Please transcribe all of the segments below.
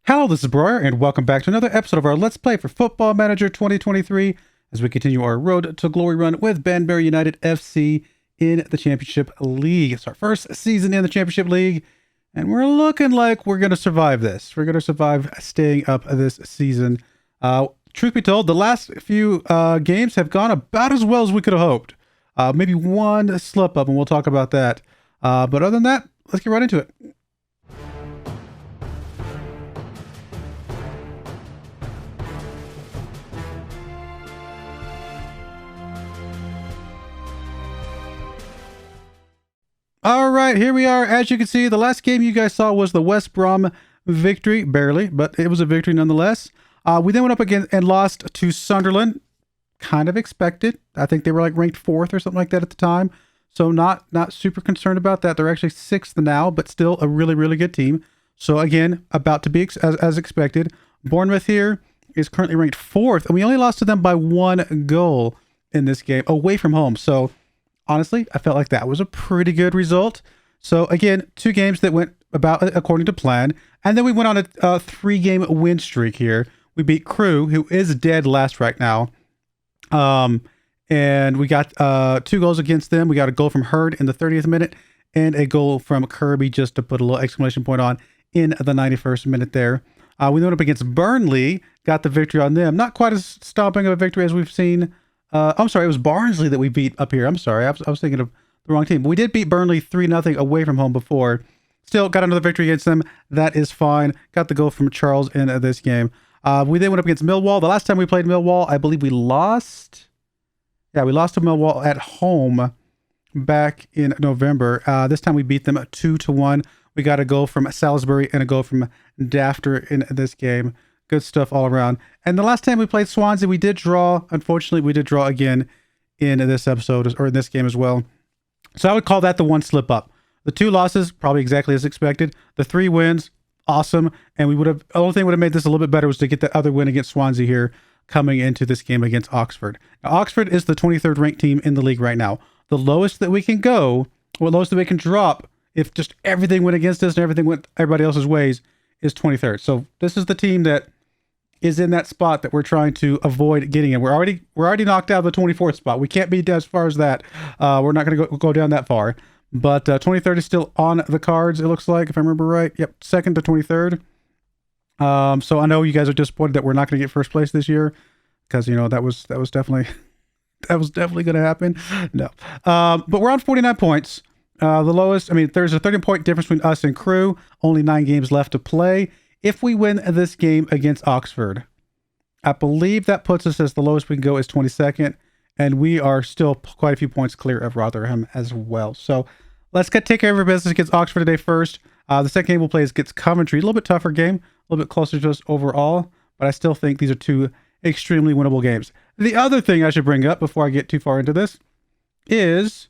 Hello, this is Broyar, and welcome back to another episode of our Let's Play for Football Manager 2023 as we continue our Road to Glory run with Banbury United F.C. in the Championship League. It's our first season in the Championship League, and we're looking like we're going to survive this. We're going to survive staying up this season. Truth be told, the last few games have gone about as well as we could have hoped. Maybe one slip up, and we'll talk about that. But other than that, let's get right into it. All right, here we are. As you can see, the last game you guys saw was the West Brom victory. Barely, but it was a victory nonetheless. We then went up again and lost to Sunderland. Kind of expected. I think they were like ranked 4th or something like that at the time. So not super concerned about that. They're actually 6th now, but still a really, really good team. So again, about to be as expected. Bournemouth here is currently ranked 4th, and we only lost to them by 1 goal in this game away from home. So honestly, I felt like that was a pretty good result. So again, 2 games that went about according to plan. And then we went on a 3-game win streak here. We beat Crew, who is dead last right now. And we got 2 goals against them. We got a goal from Hurd in the 30th minute and a goal from Kirby, just to put a little exclamation point on, in the 91st minute there. We went up against Burnley, got the victory on them. Not quite as stomping of a victory as we've seen. I'm sorry, it was Barnsley that we beat up here. I'm sorry, I was thinking of the wrong team. But we did beat Burnley 3-0 away from home before. Still got another victory against them. That is fine. Got the goal from Charles in this game. We then went up against Millwall. The last time we played Millwall, I believe we lost. Yeah, we lost to Millwall at home back in November. This time we beat them 2-1. We got a goal from Salisbury and a goal from Dafter in this game. Good stuff all around. And the last time we played Swansea, we did draw. Unfortunately, we did draw again in this episode, or in this game as well. So I would call that the 1 slip up. The 2 losses, probably exactly as expected. The 3 wins, awesome. And we would have, the only thing would have made this a little bit better was to get that other win against Swansea here coming into this game against Oxford. Now, Oxford is the 23rd ranked team in the league right now. The lowest that we can go, or lowest that we can drop, if just everything went against us and everything went everybody else's ways, is 23rd. So this is the team that is in that spot that we're trying to avoid getting in. We're already knocked out of the 24th spot. We can't be as far as that. We're not going to go down that far. But 23rd is still on the cards, it looks like, if I remember right. Yep, 2nd to 23rd. So I know you guys are disappointed that we're not going to get first place this year, because you know that was definitely going to happen. No, but we're on 49 points. The lowest. I mean, there's a 30-point difference between us and Crew. Only 9 games left to play. If we win this game against Oxford, I believe that puts us as the lowest we can go is 22nd, and we are still quite a few points clear of Rotherham as well. So let's take care of our business against Oxford today first. The second game we'll play is against Coventry. A little bit tougher game, a little bit closer to us overall, but I still think these are 2 extremely winnable games. The other thing I should bring up before I get too far into this is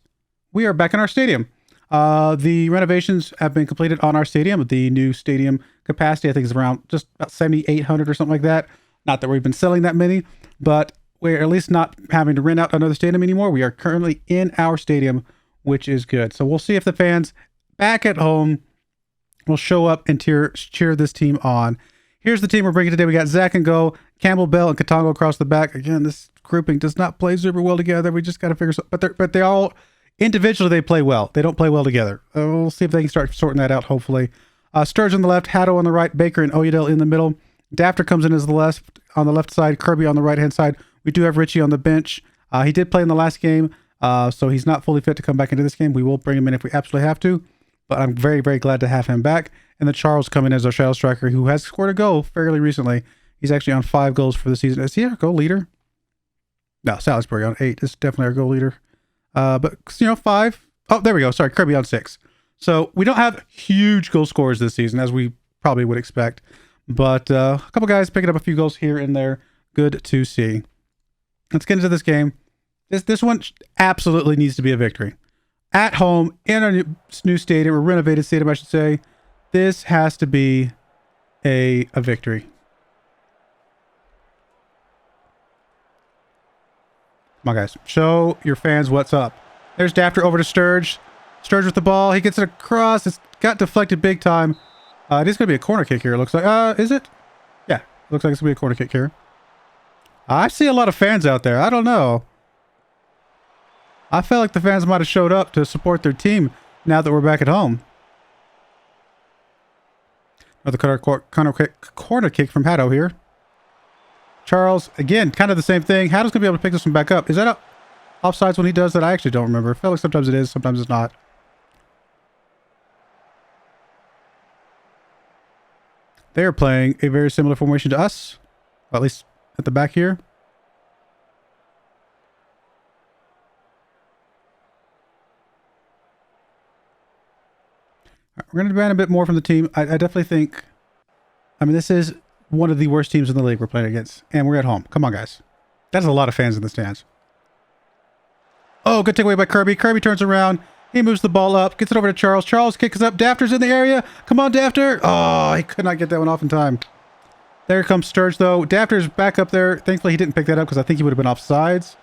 we are back in our stadium. The renovations have been completed on our stadium. The new stadium capacity, I think, is around just about 7,800 or something like that. Not that we've been selling that many, but we're at least not having to rent out another stadium anymore. We are currently in our stadium, which is good. So we'll see if the fans back at home will show up and cheer this team on. Here's the team we're bringing today. We got Zach and Go, Campbell, Bell, and Katongo across the back. Again, this grouping does not play super well together. We just got to figure something. But they all individually, they play well. They don't play well together. We'll see if they can start sorting that out, hopefully. Sturge on the left, Haddo on the right, Baker and Oyedel in the middle. Dafter comes in as the left on the left side, Kirby on the right-hand side. We do have Richie on the bench. He did play in the last game, so he's not fully fit to come back into this game. We will bring him in if we absolutely have to, but I'm very, very glad to have him back. And then Charles coming in as our shadow striker, who has scored a goal fairly recently. He's actually on 5 goals for the season. Is he our goal leader? No, Salisbury on 8. This is definitely our goal leader. But, you know, 5. Oh, there we go. Sorry, Kirby on 6. So we don't have huge goal scorers this season, as we probably would expect. But a couple guys picking up a few goals here and there. Good to see. Let's get into this game. This one absolutely needs to be a victory. At home, in our new stadium, or renovated stadium, I should say. This has to be a victory. Come on, guys. Show your fans what's up. There's Dafter over to Sturge. Sturge with the ball. He gets it across. It's got deflected big time. It is going to be a corner kick here, it looks like. Is it? Yeah, looks like it's going to be a corner kick here. I see a lot of fans out there. I don't know. I felt like the fans might have showed up to support their team now that we're back at home. Another corner kick from Haddo here. Charles, again, kind of the same thing. Haddo's going to be able to pick this one back up. Is that offsides when he does that? I actually don't remember. I feel like sometimes it is, sometimes it's not. They are playing a very similar formation to us. Well, at least at the back here. Right, we're going to demand a bit more from the team. I definitely think... I mean, this is one of the worst teams in the league we're playing against. And we're at home. Come on, guys. That's a lot of fans in the stands. Oh, good takeaway by Kirby. Kirby turns around. He moves the ball up. Gets it over to Charles. Charles kicks up. Dafter's in the area. Come on, Dafter. Oh, he could not get that one off in time. There comes Sturge, though. Dafter's back up there. Thankfully, he didn't pick that up because I think he would have been offsides.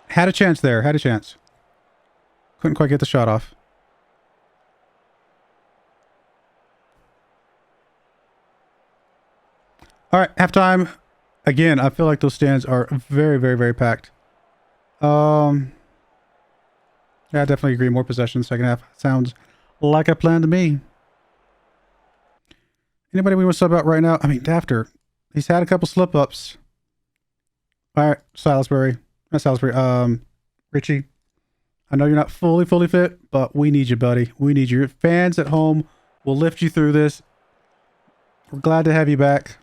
Had a chance there. Had a chance. Couldn't quite get the shot off. All right, halftime. Again, I feel like those stands are very, very, very packed. Yeah, I definitely agree. More possession in the second half. Sounds like a plan to me. Anybody we want to sub out right now? I mean, Dafter. He's had a couple slip-ups. All right, Salisbury. Not Salisbury. Richie. I know you're not fully fit, but we need you, buddy. We need you. Your fans at home will lift you through this. We're glad to have you back.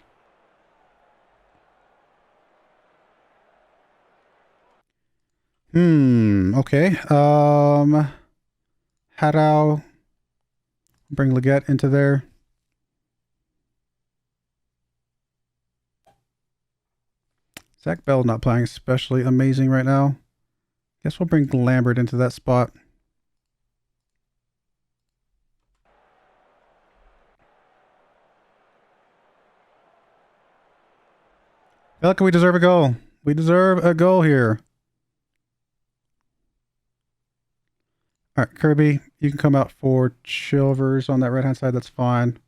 Okay. Haddow. Bring Leggett into there. Zach Bell not playing especially amazing right now. Guess we'll bring Lambert into that spot. I feel like we deserve a goal. We deserve a goal here. All right, Kirby, you can come out for Chilvers on that right-hand side. That's fine.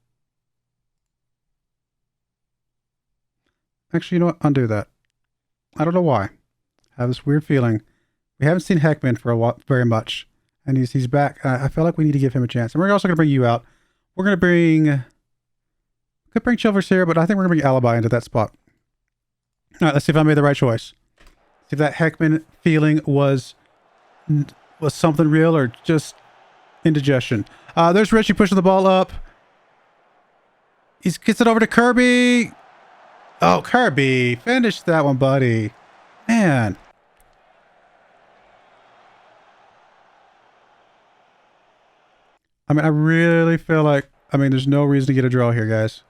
Actually, you know what? Undo that. I don't know why. I have this weird feeling. We haven't seen Heckman for a while, very much. And he's back. I feel like we need to give him a chance. And we're also going to bring you out. We're going to bring... Could bring Chilvers here, but I think we're going to bring Alibi into that spot. All right, let's see if I made the right choice. See if that Heckman feeling was something real or just indigestion. There's Richie pushing the ball up. He gets it over to Kirby. Oh, Kirby. Finish that one, buddy. Man. I mean, I really feel like... I mean, there's no reason to get a draw here, guys.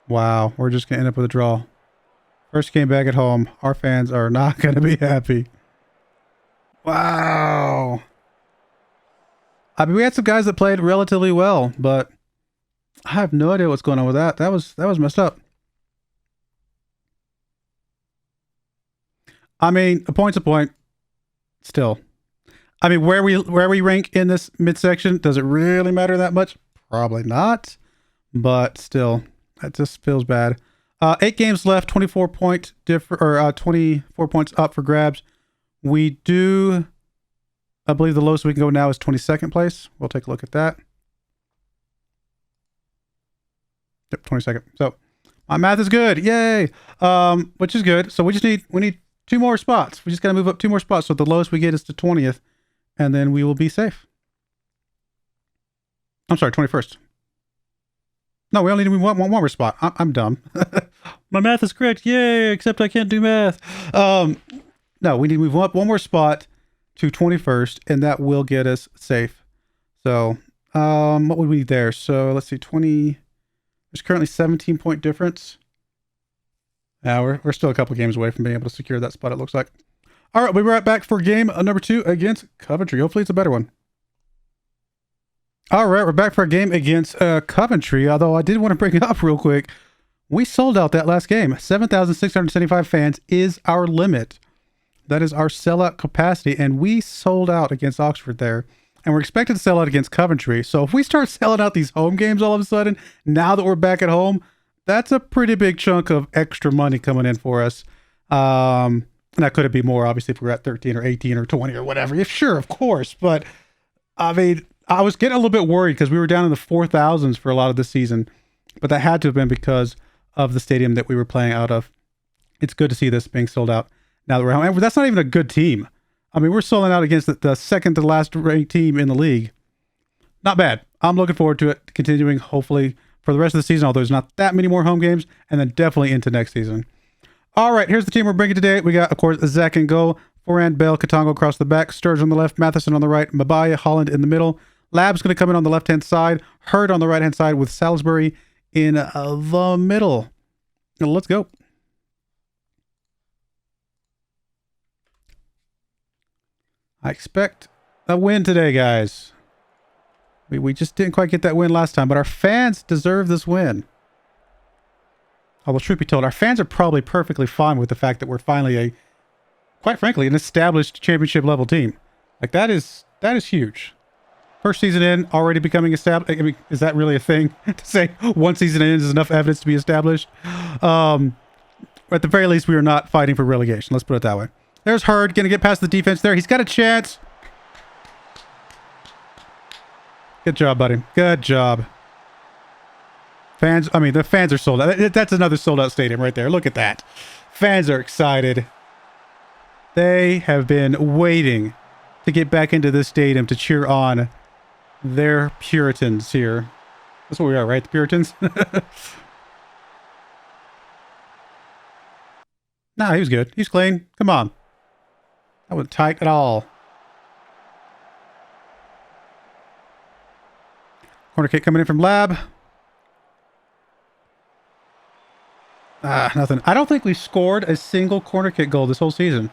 Wow. We're just going to end up with a draw. First game back at home. Our fans are not going to be happy. Wow. I mean, we had some guys that played relatively well, but I have no idea what's going on with that. That was messed up. I mean, a point's a point. Still. I mean, where we rank in this midsection, does it really matter that much? Probably not. But still, that just feels bad. 8 games left, 24 points up for grabs. We do, I believe the lowest we can go now is 22nd place. We'll take a look at that. Yep, 22nd. So my math is good. Yay. Which is good. So we need 2 more spots. We just got to move up 2 more spots. So the lowest we get is the 20th, and then we will be safe. I'm sorry, 21st. No, we only need one more spot. I'm dumb. My math is correct. Yay, except I can't do math. No, we need to move up 1 more spot to 21st, and that will get us safe. So, what would we need there? So, let's see, 20... There's currently 17-point difference. We're still a couple games away from being able to secure that spot, it looks like. All right, we'll be right back for game number 2 against Coventry. Hopefully it's a better one. All right, we're back for a game against Coventry, although I did want to bring it up real quick. We sold out that last game. 7,675 fans is our limit. That is our sellout capacity, and we sold out against Oxford there. and we're expected to sell out against Coventry. So if we start selling out these home games all of a sudden, now that we're back at home, that's a pretty big chunk of extra money coming in for us. And that could be more, obviously, if we're at 13 or 18 or 20 or whatever. If sure, of course. But I mean, I was getting a little bit worried because we were down in the 4,000s for a lot of the season, but that had to have been because of the stadium that we were playing out of. It's good to see this being sold out now that we're home. And that's not even a good team. I mean, we're selling out against the second to last ranked team in the league. Not bad. I'm looking forward to it continuing, hopefully, for the rest of the season, although there's not that many more home games, and then definitely into next season. All right, here's the team we're bringing today. We got, of course, Zach in goal, Foran, Bell, Katongo across the back, Sturge on the left, Matheson on the right, Mabaya, Holland in the middle. Lab's going to come in on the left-hand side, Hurd on the right-hand side with Salisbury in the middle. Now, let's go. I expect a win today, guys. We just didn't quite get that win last time, but our fans deserve this win. Although, truth be told, our fans are probably perfectly fine with the fact that we're finally quite frankly, an established championship level team. Like, that is huge. First season in, already becoming established. I mean, is that really a thing to say? One season in is enough evidence to be established. At the very least, we are not fighting for relegation. Let's put it that way. There's Hurd, going to get past the defense there. He's got a chance. Good job, buddy. Good job. Fans, I mean, the fans are sold out. That's another sold out stadium right there. Look at that. Fans are excited. They have been waiting to get back into this stadium to cheer on their Puritans here. That's what we are, right? The Puritans? Nah, he was good. He's clean. Come on. That wasn't tight at all. Corner kick coming in from Lab. Nothing. I don't think we scored a single corner kick goal this whole season.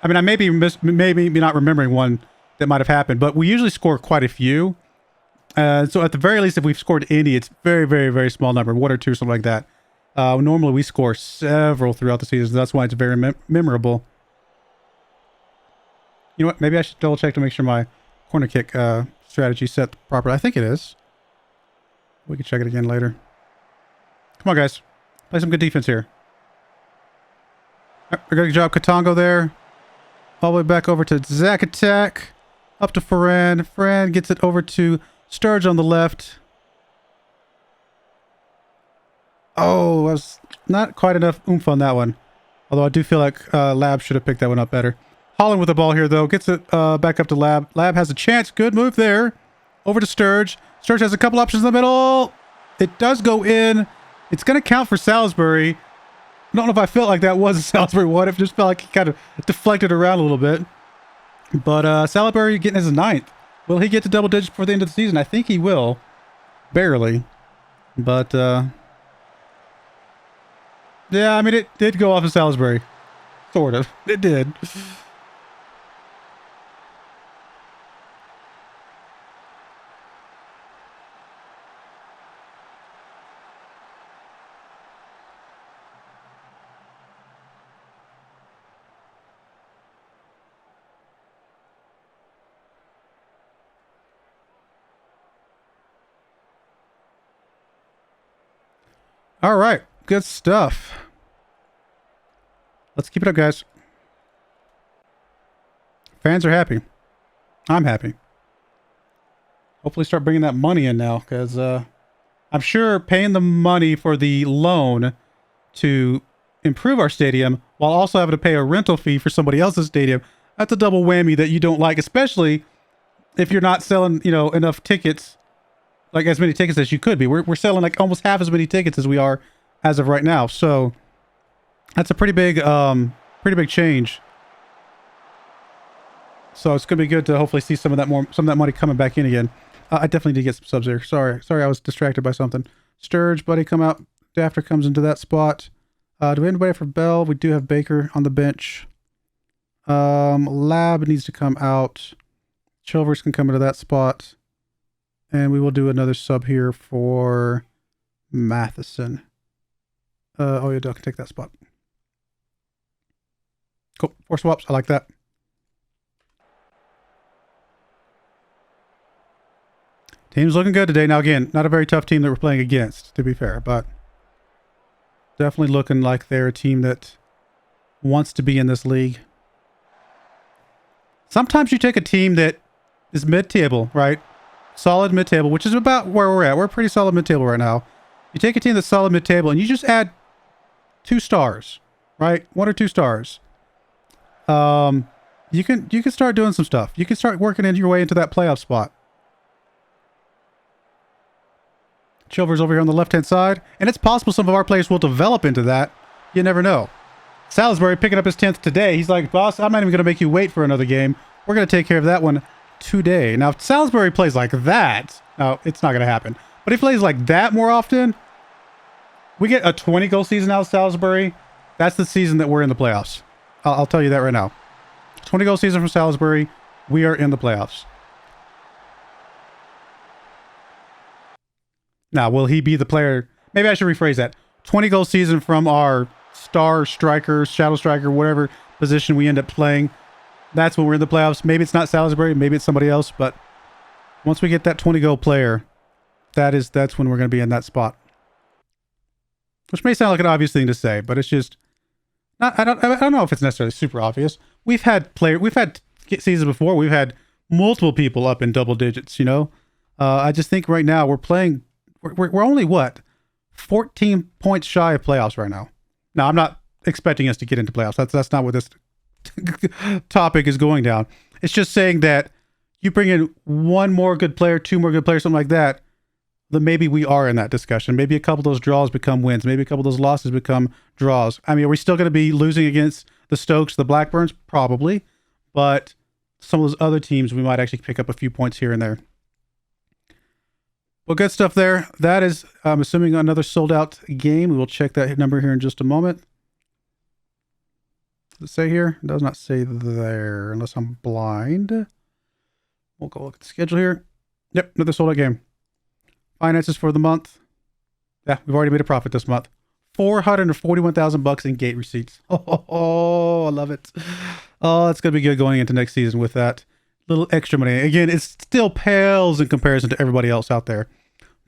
I mean, I may be not remembering one that might have happened, but we usually score quite a few. So at the very least, if we've scored any, it's very, very, very small number, one or two, something like that. Normally we score several throughout the season. That's why it's very memorable. You know what? Maybe I should double check to make sure my corner kick strategy set properly. I think it is. We can check it again later. Come on, guys. Play some good defense here. Good job, Katongo there. All the way back over to Zach Attack. Up to Foran. Foran gets it over to Sturge on the left. Oh, that's not quite enough oomph on that one. Although I do feel like Lab should have picked that one up better. Holland with the ball here, though. Gets it back up to Lab. Lab has a chance. Good move there. Over to Sturge. Sturge has a couple options in the middle. It does go in. It's going to count for Salisbury. I don't know if I felt like that was a Salisbury one. It just felt like he kind of deflected around a little bit. But Salisbury getting his 9th. Will he get to double digits before the end of the season? I think he will. Barely. But, yeah, I mean, it did go off of Salisbury. Sort of. It did. All right. Good stuff. Let's keep it up, guys. Fans are happy. I'm happy. Hopefully start bringing that money in now, because I'm sure paying the money for the loan to improve our stadium while also having to pay a rental fee for somebody else's stadium, that's a double whammy that you don't like, especially if you're not selling, you know, enough tickets, like as many tickets as you could be. We're selling like almost half as many tickets as we are as of right now. So that's a pretty big change. So it's gonna be good to hopefully see some of that money coming back in again. I definitely did get some subs there. Sorry, I was distracted by something. Sturge, buddy, come out. Dafter comes into that spot. Do we have anybody for Bell? We do have Baker on the bench. Lab needs to come out. Chilvers can come into that spot. And we will do another sub here for Matheson. Oh, yeah, Dell can take that spot. Cool. 4 swaps. I like that. Team's looking good today. Now, again, not a very tough team that we're playing against, to be fair, but definitely looking like they're a team that wants to be in this league. Sometimes you take a team that is mid-table, right? Solid mid-table, which is about where we're at. We're pretty solid mid-table right now. You take a team that's solid mid-table and you just add 2 stars, right? 1 or 2 stars. You can start doing some stuff. You can start working your way into that playoff spot. Chilver's over here on the left-hand side, and it's possible some of our players will develop into that. You never know. Salisbury picking up his 10th today. He's like, boss, I'm not even going to make you wait for another game. We're going to take care of that one today. Now, if Salisbury plays like that, no, it's not going to happen. But if he plays like that more often, we get a 20-goal season out of Salisbury. That's the season that we're in the playoffs. I'll tell you that right now. 20-goal season from Salisbury. We are in the playoffs. Now, will he be the player? Maybe I should rephrase that. 20-goal season from our star striker, shadow striker, whatever position we end up playing. That's when we're in the playoffs. Maybe it's not Salisbury. Maybe it's somebody else. But once we get that 20-goal player, that's when we're going to be in that spot. Which may sound like an obvious thing to say, but it's just not. I don't know if it's necessarily super obvious. We've had seasons before. We've had multiple people up in double digits. You know, I just think right now we're playing. We're only what 14 points shy of playoffs right now. Now I'm not expecting us to get into playoffs. That's not what this topic is going down. It's just saying that you bring in 1 more good player, 2 more good players, something like that. Then maybe we are in that discussion. Maybe a couple of those draws become wins. Maybe a couple of those losses become draws. I mean, are we still going to be losing against the Stokes, the Blackburns? Probably. But some of those other teams, we might actually pick up a few points here and there. Well, good stuff there. That is, I'm assuming, another sold-out game. We will check that number here in just a moment. Does it say here? It does not say there, unless I'm blind. We'll go look at the schedule here. Yep, another sold-out game. Finances for the month. Yeah, we've already made a profit this month. $441,000 in gate receipts. Oh, I love it. Oh, it's going to be good going into next season with that little extra money. Again, it still pales in comparison to everybody else out there.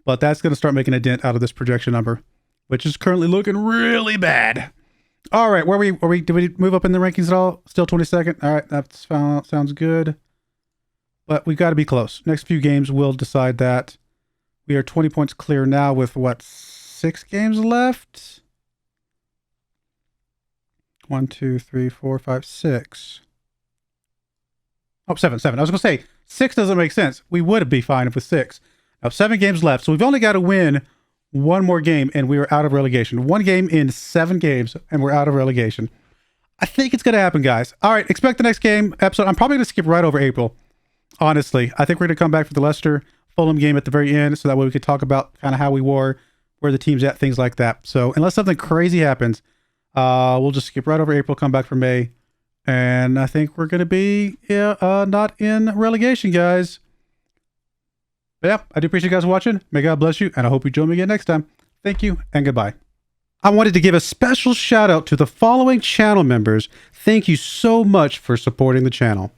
But that's going to start making a dent out of this projection number, which is currently looking really bad. All right, did we move up in the rankings at all? Still 22nd? All right, that sounds good. But we've got to be close. Next few games will decide that. We are 20 points clear now with, what, 6 games left? 1, 2, 3, 4, 5, 6. Oh, 7. I was going to say, 6 doesn't make sense. We would be fine if it was 6. Now, 7 games left. So we've only got to win 1 more game and we are out of relegation. 1 game in 7 games and we're out of relegation. I think it's going to happen, guys. All right, expect the next game episode. I'm probably going to skip right over April. Honestly, I think we're going to come back for the Leicester Fulham game at the very end, so that way we could talk about kind of how we were, where the team's at, things like that. So unless something crazy happens, we'll just skip right over April, come back for May, and I think we're going to be not in relegation, guys. But yeah, I do appreciate you guys watching. May God bless you, and I hope you join me again next time. Thank you, and goodbye. I wanted to give a special shout out to the following channel members. Thank you so much for supporting the channel.